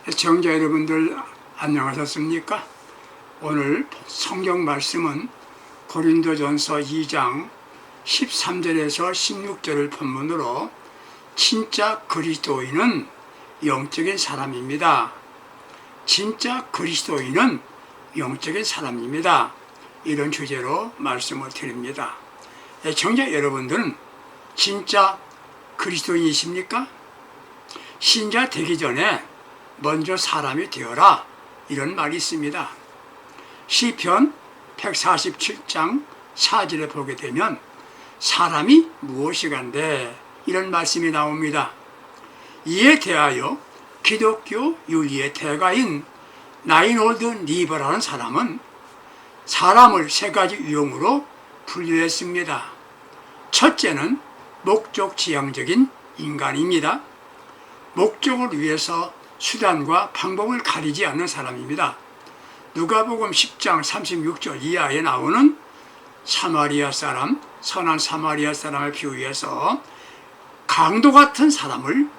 시청자 여러분들 안녕하셨습니까? 오늘 성경 말씀은 고린도전서 2장 13절에서 16절을 본문으로 진짜 그리스도인은 영적인 사람입니다. 진짜 그리스도인은 영적인 사람입니다. 이런 주제로 말씀을 드립니다. 시청자 여러분들은 진짜 그리스도인이십니까? 신자 되기 전에 먼저 사람이 되어라, 이런 말이 있습니다. 시편 147장 4절에 보게 되면 사람이 무엇이간데 이런 말씀이 나옵니다. 이에 대하여 기독교 윤리의 대가인 나인홀드 니버라는 사람은 사람을 세 가지 유형으로 분류했습니다. 첫째는 목적지향적인 인간입니다. 목적을 위해서 수단과 방법을 가리지 않는 사람입니다. 누가복음 10장 36절 이하에 나오는 사마리아 사람, 선한 사마리아 사람을 비유해서 강도 같은 사람을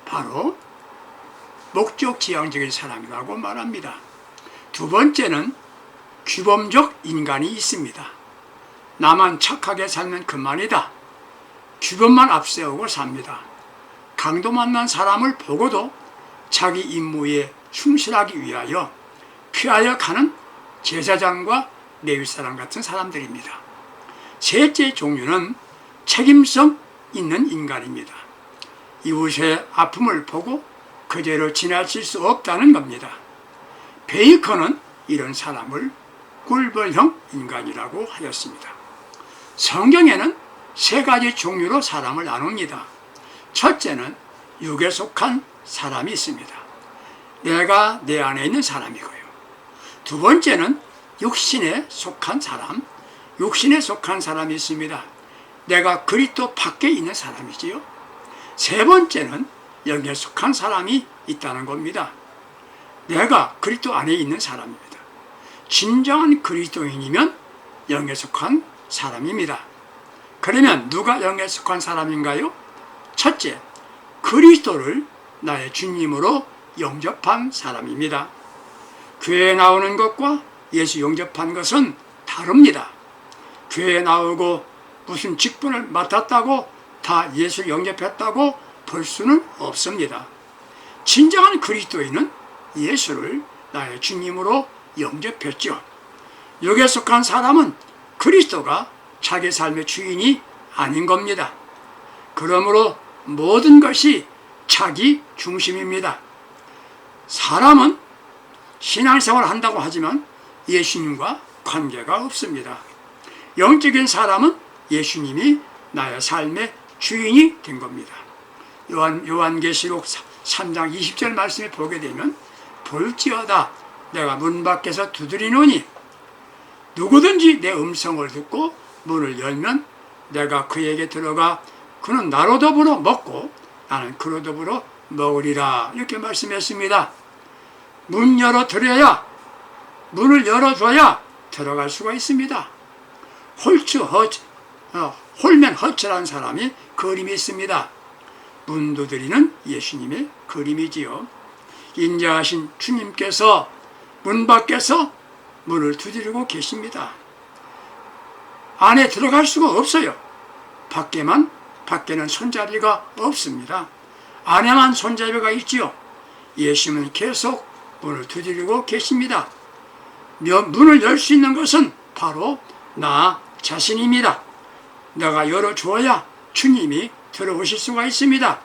바로 목적지향적인 사람이라고 말합니다. 두 번째는 규범적 인간이 있습니다. 나만 착하게 살면 그만이다. 규범만 앞세우고 삽니다. 강도 만난 사람을 보고도 자기 임무에 충실하기 위하여 피하여 가는 제사장과 레위사람 같은 사람들입니다. 셋째 종류는 책임성 있는 인간입니다. 이웃의 아픔을 보고 그대로 지나칠 수 없다는 겁니다. 베이컨은 이런 사람을 꿀벌형 인간이라고 하였습니다. 성경에는 세 가지 종류로 사람을 나눕니다. 첫째는 육에 속한 사람이 있습니다. 내가 내 안에 있는 사람이고요. 두 번째는 육신에 속한 사람, 육신에 속한 사람이 있습니다. 내가 그리스도 밖에 있는 사람이지요. 세 번째는 영에 속한 사람이 있다는 겁니다. 내가 그리스도 안에 있는 사람입니다. 진정한 그리스도인이면 영에 속한 사람입니다. 그러면 누가 영에 속한 사람인가요? 첫째, 그리스도를 나의 주님으로 영접한 사람입니다. 교회에 나오는 것과 예수 영접한 것은 다릅니다. 교회에 나오고 무슨 직분을 맡았다고 다 예수를 영접했다고 볼 수는 없습니다. 진정한 그리스도인은 예수를 나의 주님으로 영접했죠. 여기에 속한 사람은 그리스도가 자기 삶의 주인이 아닌 겁니다. 그러므로 모든 것이 자기 중심입니다. 사람은 신앙생활을 한다고 하지만 예수님과 관계가 없습니다. 영적인 사람은 예수님이 나의 삶의 주인이 된 겁니다. 요한계시록 3장 20절 말씀을 보게 되면 볼지어다 내가 문 밖에서 두드리노니 누구든지 내 음성을 듣고 문을 열면 내가 그에게 들어가 그는 나로 더불어 먹고 나는 그로 더불어 먹으리라, 이렇게 말씀했습니다. 문을 열어줘야 들어갈 수가 있습니다. 홀면 허츠라는 사람이 그림이 있습니다. 문 두드리는 예수님의 그림이지요. 인자하신 주님께서 문 밖에서 문을 두드리고 계십니다. 안에 들어갈 수가 없어요. 밖에는 손잡이가 없습니다. 안에만 손잡이가 있지요. 예수님은 계속 문을 두드리고 계십니다. 문을 열 수 있는 것은 바로 나 자신입니다. 내가 열어주어야 주님이 들어오실 수가 있습니다.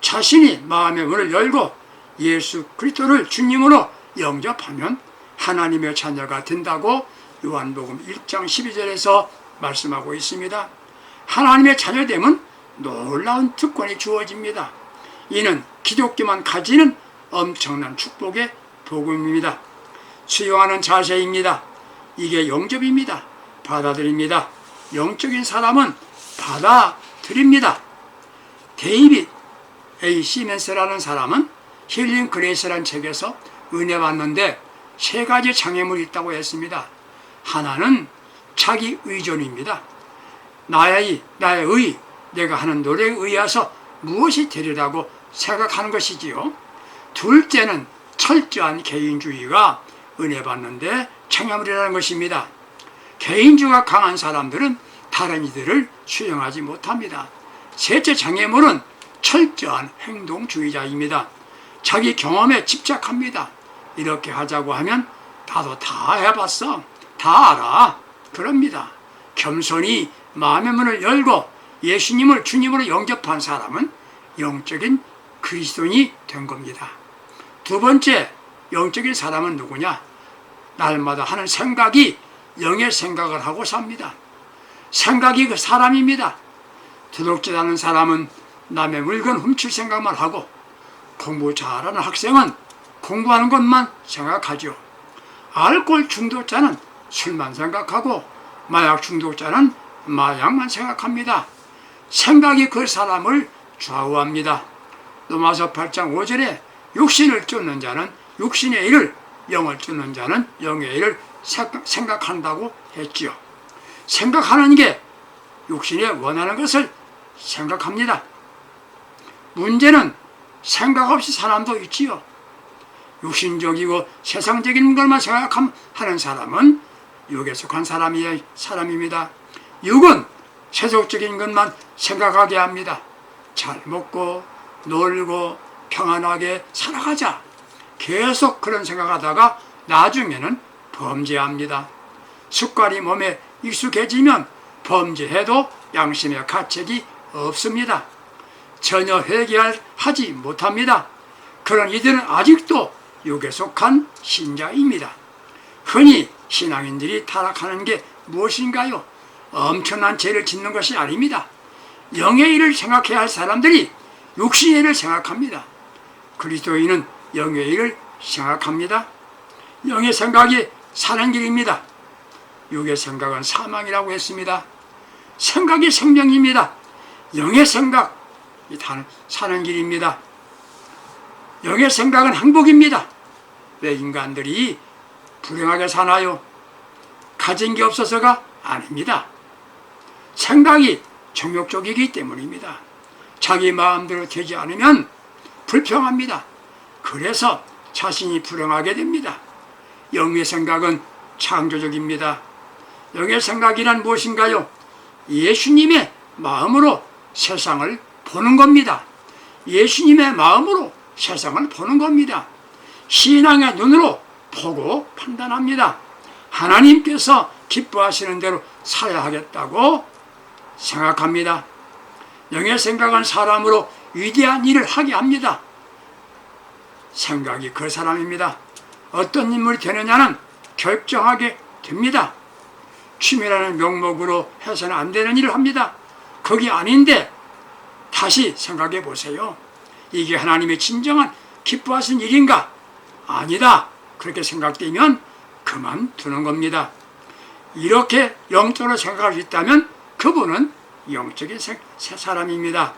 자신이 마음의 문을 열고 예수 그리스도를 주님으로 영접하면 하나님의 자녀가 된다고 요한복음 1장 12절에서 말씀하고 있습니다. 하나님의 자녀됨은 놀라운 특권이 주어집니다. 이는 기독교만 가지는 엄청난 축복의 복음입니다. 수용하는 자세입니다. 이게 영접입니다. 받아들입니다. 영적인 사람은 받아들입니다. 데이빗 A. 시멘스라는 사람은 힐링 그레이스라는 책에서 은혜 받는데 세 가지 장애물이 있다고 했습니다. 하나는 자기 의존입니다. 나의 의, 내가 하는 노력에 의해서 무엇이 되리라고 생각하는 것이지요. 둘째는 철저한 개인주의가 은혜 받는데 장애물이라는 것입니다. 개인주의가 강한 사람들은 다른 이들을 수용하지 못합니다. 셋째 장애물은 철저한 행동주의자입니다. 자기 경험에 집착합니다. 이렇게 하자고 하면 나도 다 해봤어, 다 알아, 그럽니다. 겸손히 마음의 문을 열고 예수님을 주님으로 영접한 사람은 영적인 그리스도인이 된 겁니다. 두 번째 영적인 사람은 누구냐? 날마다 하는 생각이 영의 생각을 하고 삽니다. 생각이 그 사람입니다. 도둑질 하는 사람은 남의 물건 훔칠 생각만 하고, 공부 잘하는 학생은 공부하는 것만 생각하죠. 알코올 중독자는 술만 생각하고, 마약 중독자는 마약만 생각합니다. 생각이 그 사람을 좌우합니다. 로마서 8장 5절에 육신을 쫓는 자는 육신의 일을, 영을 쫓는 자는 영의 일을 생각한다고 했지요. 생각하는 게 육신이 원하는 것을 생각합니다. 문제는 생각 없이 사람도 있지요. 육신적이고 세상적인 것만 생각하는 사람은 육에 속한 사람입니다. 육은 세속적인 것만 생각하게 합니다. 잘 먹고 놀고 평안하게 살아가자. 계속 그런 생각하다가 나중에는 범죄합니다. 습관이 몸에 익숙해지면 범죄해도 양심의 가책이 없습니다. 전혀 회개하지 못합니다. 그런 이들은 아직도 육에 속한 신자입니다. 흔히 신앙인들이 타락하는 게 무엇인가요? 엄청난 죄를 짓는 것이 아닙니다. 영의 일을 생각해야 할 사람들이 육신의 일을 생각합니다. 그리스도인은 영의 일을 생각합니다. 영의 생각이 사는 길입니다. 육의 생각은 사망이라고 했습니다. 생각이 생명입니다. 영의 생각이 사는 길입니다. 영의 생각은 행복입니다. 왜 인간들이 불행하게 사나요? 가진 게 없어서가 아닙니다. 생각이 정욕적이기 때문입니다. 자기 마음대로 되지 않으면 불평합니다. 그래서 자신이 불행하게 됩니다. 영의 생각은 창조적입니다. 영의 생각이란 무엇인가요? 예수님의 마음으로 세상을 보는 겁니다. 예수님의 마음으로 세상을 보는 겁니다. 신앙의 눈으로 보고 판단합니다. 하나님께서 기뻐하시는 대로 살아야 하겠다고 생각합니다. 영의 생각은 사람으로 위대한 일을 하게 합니다. 생각이 그 사람입니다. 어떤 인물이 되느냐는 결정하게 됩니다. 취미라는 명목으로 해서는 안 되는 일을 합니다. 그게 아닌데 다시 생각해 보세요. 이게 하나님의 진정한 기뻐하신 일인가? 아니다. 그렇게 생각되면 그만두는 겁니다. 이렇게 영적으로 생각할 수 있다면 그분은 영적인 사람입니다.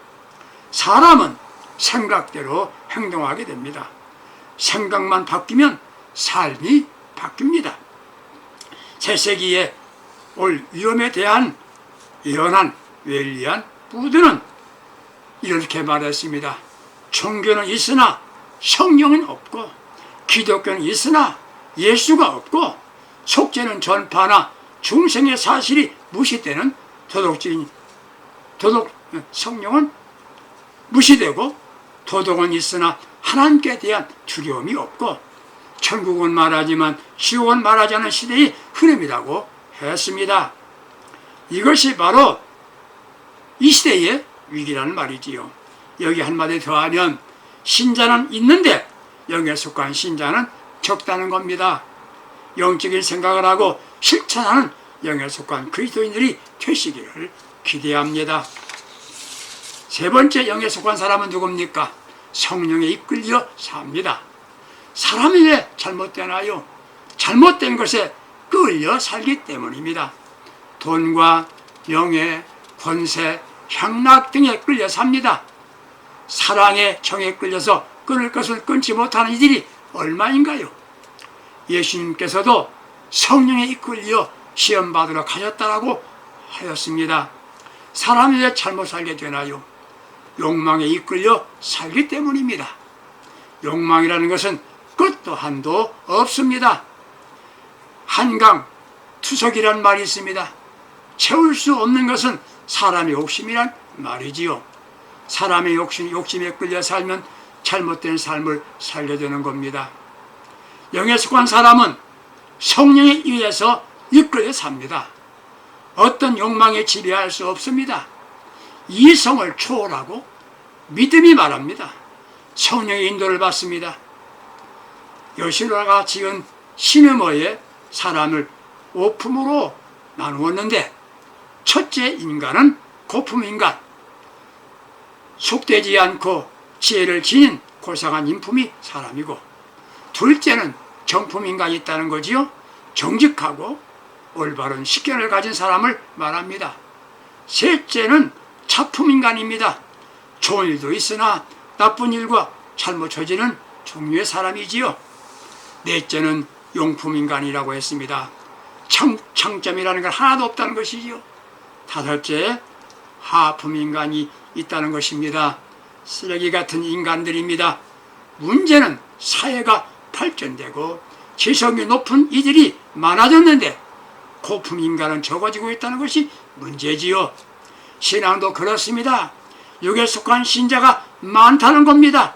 사람은 생각대로 행동하게 됩니다. 생각만 바뀌면 삶이 바뀝니다. 새세기에 올 위험에 대한 예언한 웰리안 부드는 이렇게 말했습니다. 종교는 있으나 성령은 없고, 기독교는 있으나 예수가 없고, 속죄는 전파나 중생의 사실이 무시되는 성령은 무시되고, 도덕은 있으나 하나님께 대한 두려움이 없고, 천국은 말하지만 지옥은 말하지 않은 시대의 흐름이라고 했습니다. 이것이 바로 이 시대의 위기라는 말이지요. 여기 한마디 더하면 신자는 있는데 영에 속한 신자는 적다는 겁니다. 영적인 생각을 하고 실천하는 영에 속한 그리스도인들이 되시기를 기대합니다. 세 번째 영에 속한 사람은 누굽니까? 성령에 이끌려 삽니다. 사람이 왜 잘못되나요? 잘못된 것에 끌려 살기 때문입니다. 돈과 명예, 권세, 향락 등에 끌려 삽니다. 사랑의 정에 끌려서 끊을 것을 끊지 못하는 이들이 얼마인가요? 예수님께서도 성령에 이끌려 시험받으러 가셨다라고 하였습니다. 사람이 왜 잘못 살게 되나요? 욕망에 이끌려 살기 때문입니다. 욕망이라는 것은 끝도 한도 없습니다. 한강 투석이란 말이 있습니다. 채울 수 없는 것은 사람의 욕심이란 말이지요. 사람의 욕심에 끌려 살면 잘못된 삶을 살게 되는 겁니다. 영에 속한 사람은 성령에 의해서 이끌려 삽니다. 어떤 욕망에 지배할 수 없습니다. 이성을 초월하고 믿음이 말합니다. 성령의 인도를 받습니다. 여시로가 지은 시네머에 사람을 5품으로 나누었는데, 첫째 인간은 고품인간, 속되지 않고 지혜를 지닌 고상한 인품이 사람이고, 둘째는 정품인간이 있다는 거지요. 정직하고 올바른 식견을 가진 사람을 말합니다. 셋째는 차품인간입니다. 좋은 일도 있으나 나쁜 일과 잘못 처지는 종류의 사람이지요. 넷째는 용품인간이라고 했습니다. 창점이라는 건 하나도 없다는 것이지요. 다섯째, 하품인간이 있다는 것입니다. 쓰레기 같은 인간들입니다. 문제는 사회가 발전되고 지성이 높은 이들이 많아졌는데 고품인간은 적어지고 있다는 것이 문제지요. 신앙도 그렇습니다. 육에 속한 신자가 많다는 겁니다.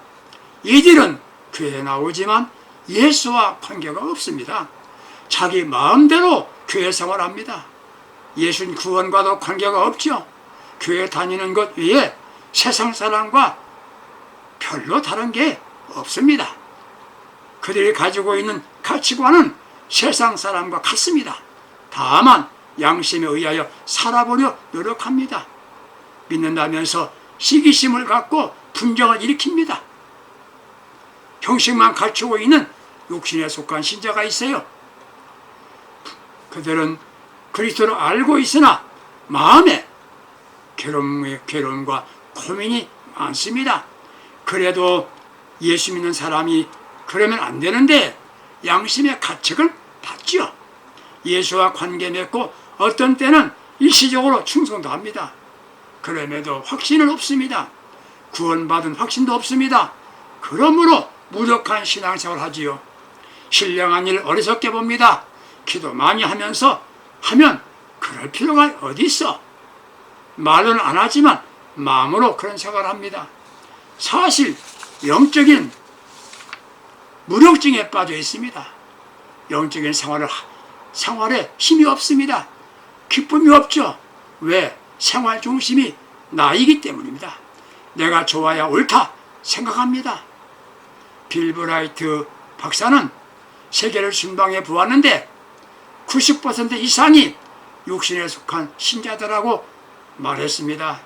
이들은 교회에 나오지만 예수와 관계가 없습니다. 자기 마음대로 교회 생활합니다. 예수님 구원과도 관계가 없죠. 교회 다니는 것 외에 세상 사람과 별로 다른 게 없습니다. 그들이 가지고 있는 가치관은 세상 사람과 같습니다. 다만 양심에 의하여 살아보려 노력합니다. 믿는다면서 시기심을 갖고 분쟁을 일으킵니다. 형식만 갖추고 있는 육신에 속한 신자가 있어요. 그들은 그리스도를 알고 있으나 마음에 괴로움과 고민이 많습니다. 그래도 예수 믿는 사람이 그러면 안 되는데 양심의 가책을 받죠. 예수와 관계 맺고 어떤 때는 일시적으로 충성도 합니다. 그럼에도 확신은 없습니다. 구원받은 확신도 없습니다. 그러므로 무력한 신앙생활을 하지요. 신령한 일 어리석게 봅니다. 기도 많이 하면서 하면 그럴 필요가 어디 있어. 말은 안 하지만 마음으로 그런 생각을 합니다. 사실 영적인 무력증에 빠져 있습니다. 영적인 생활에 힘이 없습니다. 기쁨이 없죠. 왜? 생활 중심이 나이기 때문입니다. 내가 좋아야 옳다 생각합니다. 빌 브라이트 박사는 세계를 순방해 보았는데 90% 이상이 육신에 속한 신자들하고 말했습니다.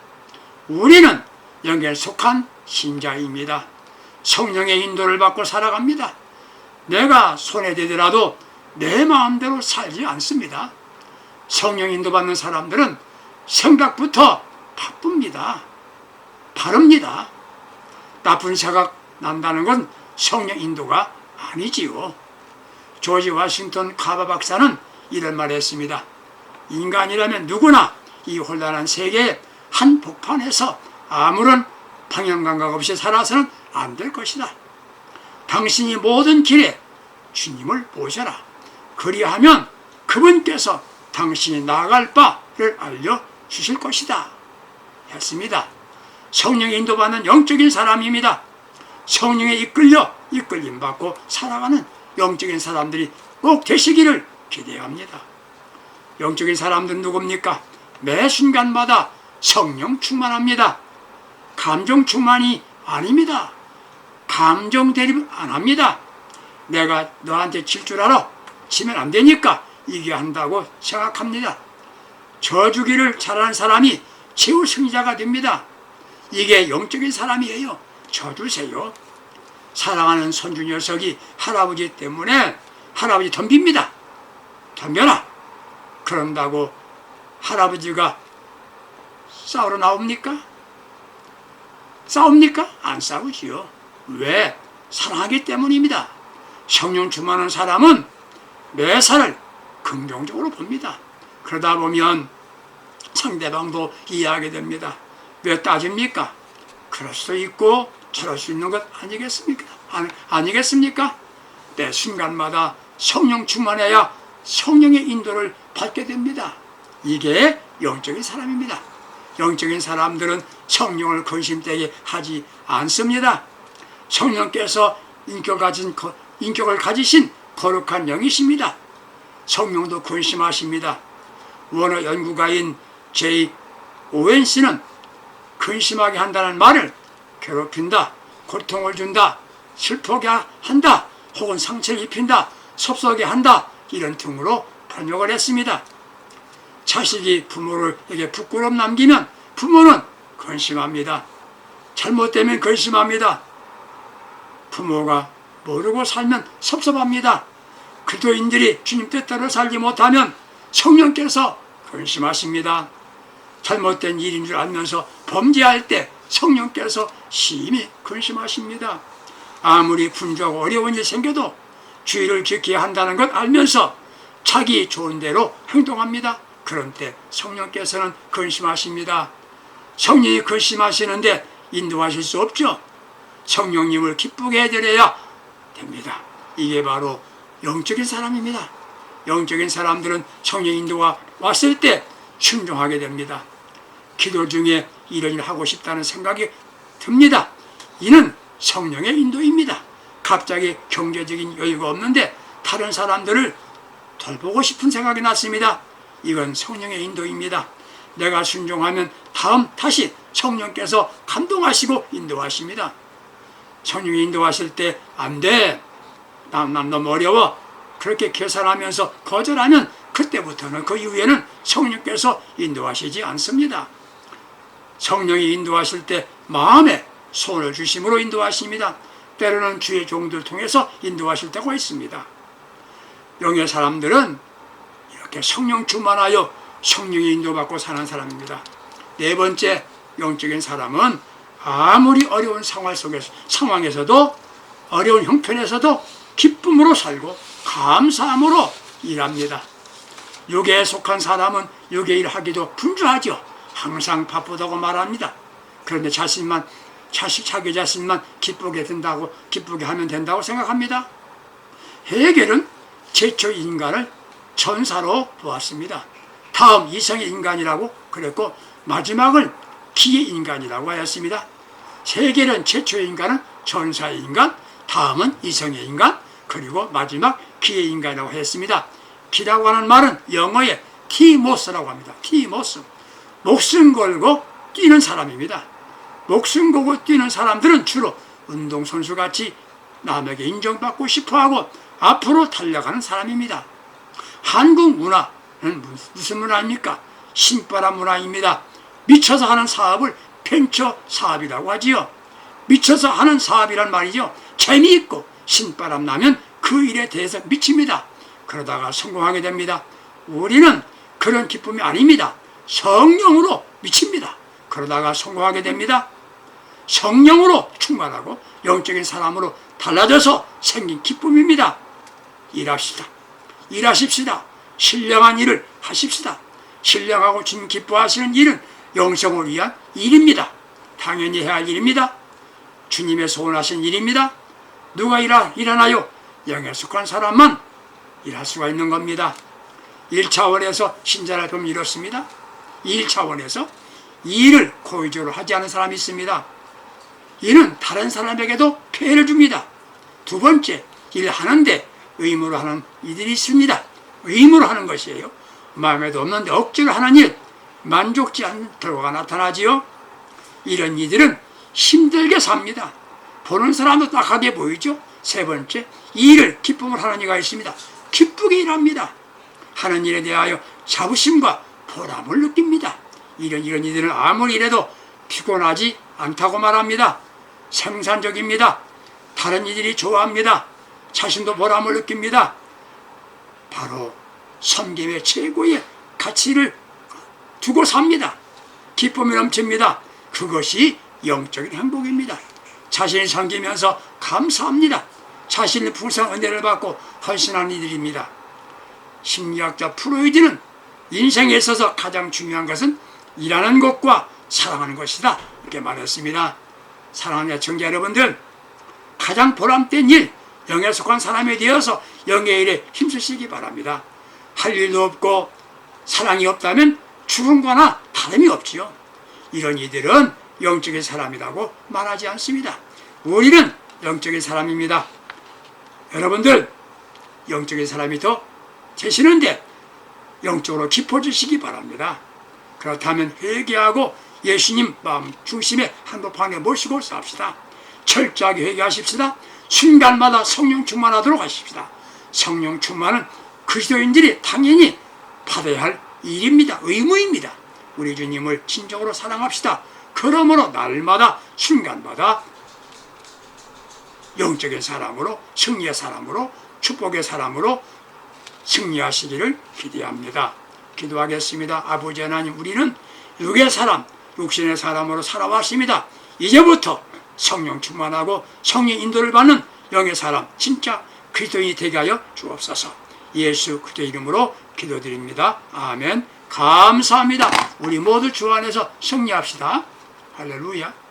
우리는 영에 속한 신자입니다. 성령의 인도를 받고 살아갑니다. 내가 손에 대더라도 내 마음대로 살지 않습니다. 성령 인도받는 사람들은 생각부터 바쁩니다. 바릅니다. 나쁜 생각 난다는 건 성령 인도가 아니지요. 조지 워싱턴 카바 박사는 이런 말을 했습니다. 인간이라면 누구나 이 혼란한 세계의 한복판에서 아무런 방향감각 없이 살아서는 안 될 것이다. 당신이 모든 길에 주님을 모셔라. 그리하면 그분께서 당신이 나아갈 바를 알려주실 것이다 했습니다. 성령의 인도받는 영적인 사람입니다. 성령에 이끌림받고 살아가는 영적인 사람들이 꼭 되시기를 기대합니다. 영적인 사람들은 누굽니까? 매 순간마다 성령 충만합니다. 감정 충만이 아닙니다. 감정 대립 안 합니다. 내가 너한테 질 줄 알아. 지면 안 되니까 이게 한다고 생각합니다. 저주기를 잘하는 사람이 최후 승리자가 됩니다. 이게 영적인 사람이에요. 저주세요. 사랑하는 손주 녀석이 할아버지 때문에 할아버지 덤빕니다. 덤벼라. 그런다고 할아버지가 싸우러 나옵니까? 싸웁니까? 안 싸우지요. 왜? 사랑하기 때문입니다. 성령 충만한 사람은 매사를 긍정적으로 봅니다. 그러다 보면 상대방도 이해하게 됩니다. 왜 따집니까? 그럴 수도 있고 저럴 수 있는 것 아니겠습니까? 아니겠습니까? 매 순간마다 성령 충만해야 성령의 인도를 받게 됩니다. 이게 영적인 사람입니다. 영적인 사람들은 성령을 근심되게 하지 않습니다. 성령께서 인격을 가지신 거룩한 영이십니다. 성령도 근심하십니다. 원어 연구가인 J. 오웬 씨는 근심하게 한다는 말을 괴롭힌다, 고통을 준다, 슬프게 한다, 혹은 상처를 입힌다, 섭섭하게 한다, 이런 등으로 번역을 했습니다. 자식이 부모에게 부끄러움 남기면 부모는 근심합니다. 잘못되면 근심합니다. 부모가 모르고 살면 섭섭합니다. 그리스도인들이 주님 뜻대로 살지 못하면 성령께서 근심하십니다. 잘못된 일인 줄 알면서 범죄할 때 성령께서 심히 근심하십니다. 아무리 분주하고 어려운 일이 생겨도 주의를 지켜야 한다는 것 알면서 자기 좋은 대로 행동합니다. 그런 때 성령께서는 근심하십니다. 성령이 근심하시는데 인도하실 수 없죠. 성령님을 기쁘게 해드려야 됩니다. 이게 바로 영적인 사람입니다. 영적인 사람들은 성령 인도가 왔을 때 순종하게 됩니다. 기도 중에 이런 일을 하고 싶다는 생각이 듭니다. 이는 성령의 인도입니다. 갑자기 경제적인 여유가 없는데 다른 사람들을 돌보고 싶은 생각이 났습니다. 이건 성령의 인도입니다. 내가 순종하면 다시 성령께서 감동하시고 인도하십니다. 성령이 인도하실 때 안 돼, 난 너무 어려워, 그렇게 계산하면서 거절하면 그때부터는 그 이후에는 성령께서 인도하시지 않습니다. 성령이 인도하실 때 마음에 소원을 주심으로 인도하십니다. 때로는 주의 종들 통해서 인도하실 때가 있습니다. 영의 사람들은 이렇게 성령 충만하여 성령의 인도받고 사는 사람입니다. 네 번째, 영적인 사람은 아무리 어려운 상황에서도 어려운 형편에서도 기쁨으로 살고 감사함으로 일합니다. 육에 속한 사람은 육의 일하기도 분주하죠. 항상 바쁘다고 말합니다. 그런데 자기 자신만 기쁘게 하면 된다고 생각합니다. 헤겔은 최초 인간을 천사로 보았습니다. 다음 이성의 인간이라고 그랬고 마지막을 기의 인간이라고 하였습니다. 헤겔은 최초의 인간은 천사의 인간, 다음은 이성의 인간, 그리고 마지막 기의 인간이라고 했습니다. 기라고 하는 말은 영어의 티모스라고 합니다. 티모스. 목숨 걸고 뛰는 사람입니다. 목숨 걸고 뛰는 사람들은 주로 운동선수같이 남에게 인정받고 싶어하고 앞으로 달려가는 사람입니다. 한국 문화는 무슨 문화입니까? 신바람 문화입니다. 미쳐서 하는 사업을 벤처 사업이라고 하지요. 미쳐서 하는 사업이란 말이죠. 재미있고 신바람 나면 그 일에 대해서 미칩니다. 그러다가 성공하게 됩니다. 우리는 그런 기쁨이 아닙니다. 성령으로 미칩니다. 그러다가 성공하게 됩니다. 성령으로 충만하고 영적인 사람으로 달라져서 생긴 기쁨입니다. 일하십시다. 신령한 일을 하십시다. 신령하고 주님 기뻐하시는 일은 영성을 위한 일입니다. 당연히 해야 할 일입니다. 주님의 소원하신 일입니다. 누가 일하나요? 영에 속한 사람만 일할 수가 있는 겁니다. 1차원에서 신자를 보면 이렇습니다. 2차원에서 이 일을 고의적으로 하지 않은 사람이 있습니다. 이는 다른 사람에게도 피해를 줍니다. 두 번째, 일하는데 의무로 하는 이들이 있습니다. 의무로 하는 것이에요. 마음에도 없는데 억지로 하는 일, 만족지 않는 결과가 나타나지요. 이런 이들은 힘들게 삽니다. 보는 사람도 딱하게 보이죠. 세 번째, 이 일을 기쁨으로 하는 이가 있습니다. 기쁘게 일합니다. 하는 일에 대하여 자부심과 보람을 느낍니다. 이런 이들은 아무리 일해도 피곤하지 않다고 말합니다. 생산적입니다. 다른 이들이 좋아합니다. 자신도 보람을 느낍니다. 바로 섬김의 최고의 가치를 두고 삽니다. 기쁨이 넘칩니다. 그것이 영적인 행복입니다. 자신을 섬기면서 감사합니다. 자신의 풍성 은혜를 받고 헌신하는 이들입니다. 심리학자 프로이드는 인생에 있어서 가장 중요한 것은 일하는 것과 사랑하는 것이다, 이렇게 말했습니다. 사랑하는 청자 여러분들, 가장 보람된 일, 영에 속한 사람이 되어서 영의 일에 힘쓰시기 바랍니다. 할 일도 없고 사랑이 없다면 죽은 거나 다름이 없지요. 이런 이들은 영적인 사람이라고 말하지 않습니다. 우리는 영적인 사람입니다. 여러분들 영적인 사람이 더 되시는데 영적으로 깊어지시기 바랍니다. 그렇다면 회개하고 예수님 마음 중심의 한복판에 모시고 삽시다. 철저하게 회개하십시다. 순간마다 성령 충만하도록 하십시다. 성령 충만은 그리스도인들이 당연히 받아야 할 일입니다. 의무입니다. 우리 주님을 진정으로 사랑합시다. 그러므로 날마다 순간마다 영적인 사람으로, 승리의 사람으로, 축복의 사람으로 승리하시기를 기대합니다. 기도하겠습니다. 아버지 하나님, 우리는 육의 사람, 육신의 사람으로 살아왔습니다. 이제부터 성령 충만하고 성령 인도를 받는 영의 사람, 진짜 그리스도인이 되게 하여 주옵소서. 예수 그리스도의 이름으로 기도드립니다. 아멘. 감사합니다. 우리 모두 주 안에서 승리합시다. 할렐루야.